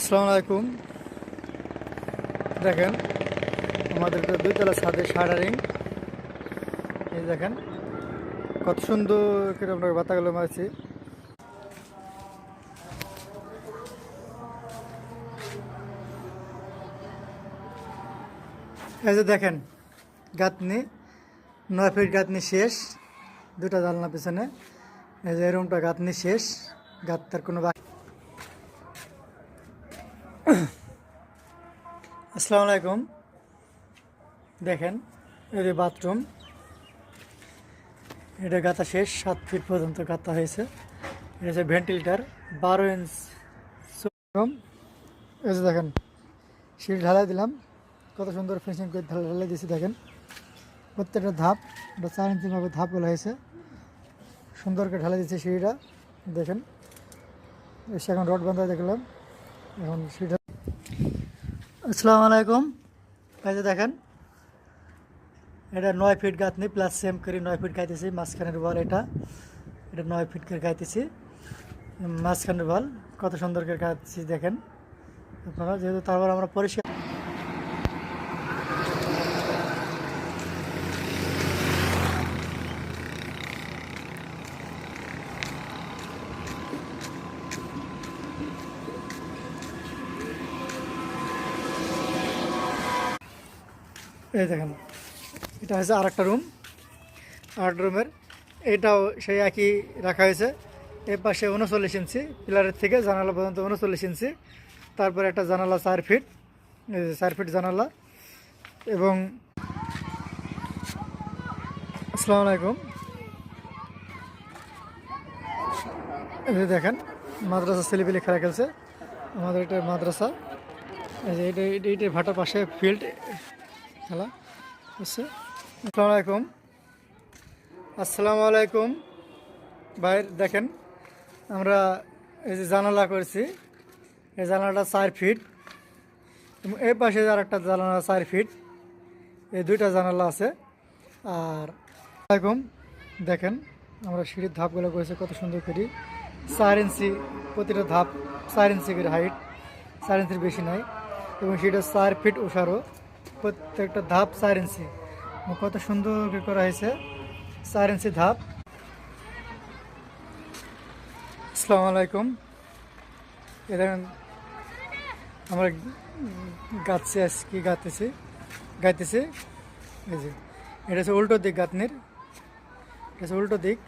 আসসালামু আলাইকুম। দেখেন আমাদের দুইতলা ছাদে শাটারিং। এই দেখেন কত সুন্দর করে আমরা বাতাগুলো মারছি। এই যে দেখেন গাঁথনি 9 ফিট গাঁথনি শেষ, দুটা জানলা পিছনে। এই যে রুমটা গাঁথনি শেষ, গাঁথার কোনো বাকি। আসসালামু আলাইকুম। দেখেন এই যে বাথরুম, এটা গাঁথা শেষ, 7 ফিট পর্যন্ত গাঁথা হয়েছে। এটা হচ্ছে ভেন্টিলেটার 12 ইঞ্চ রুম। এই যে দেখেন সিঁড়ি ঢালাই দিলাম, কত সুন্দর ফিনিশিং করে ঢালাই দিয়েছি। দেখেন প্রত্যেকটা ধাপ, এটা 4 ইঞ্চিভাবে ধাপ বলা হয়েছে, সুন্দর করে ঢালাই দিচ্ছে সিঁড়িটা। দেখেন এসে এখন রড বান্ধা দেখলাম, এখন সিঁড়িটা। আসসালামু আলাইকুম। এই যে দেখেন এটা 9 ফিট গাঁথনি প্লাস সেম করে 9 ফিট গাইতেছি। মাঝখানের বল এটা 9 ফিট করে গাইতেছি, মাঝখানের বল কত সুন্দর করে গাইতেছি দেখেন আপনারা। যেহেতু তারপর আমরা পরিষ্কার এই দেখেন এটা হচ্ছে আরেকটা রুম, আরেকটা রুমের এটাও সেই একই রাখা হয়েছে। এর পাশে 39 ইঞ্চি পিলারের থেকে জানালা পর্যন্ত 39 ইঞ্চি। তারপরে একটা জানালা 4 ফিট, 4 ফিট জানালা। এবং আসসালামু আলাইকুম। এই যে দেখেন মাদ্রাসা ছেলেপিলে খেলা খেলছে, আমাদের এটা মাদ্রাসা। এই যে এইটার ভাটার পাশে ফিল্ড খেলা হচ্ছে। আসসালামু আলাইকুম। আসসালামু আলাইকুম ভাই। দেখেন আমরা এই যে জানালা করেছি, এই জানালাটা 4 ফিট এবং এই পাশে আর একটা জানালা 4 ফিট, এই দুইটা জানালা আছে। আর আলাইকুম দেখেন আমরা সিঁড়ির ধাপগুলো করেছি কত সুন্দর করে, 4 ইঞ্চি প্রতিটা ধাপ, 4 ইঞ্চি করে হাইট, 4 ইঞ্চির বেশি নাই। এবং সেটা 4 ফিট ওষারও, প্রত্যেকটা ধাপ 4 ইঞ্চি, কত সুন্দর করে করা হয়েছে 4 ইঞ্চি ধাপ। আসসালামু আলাইকুম। এ দেখেন আমরা গাঁথছি, আজকে গাইতেছি। এই যে এটা হচ্ছে উল্টো দিক গাঁথনির, এটা হচ্ছে উল্টো দিক।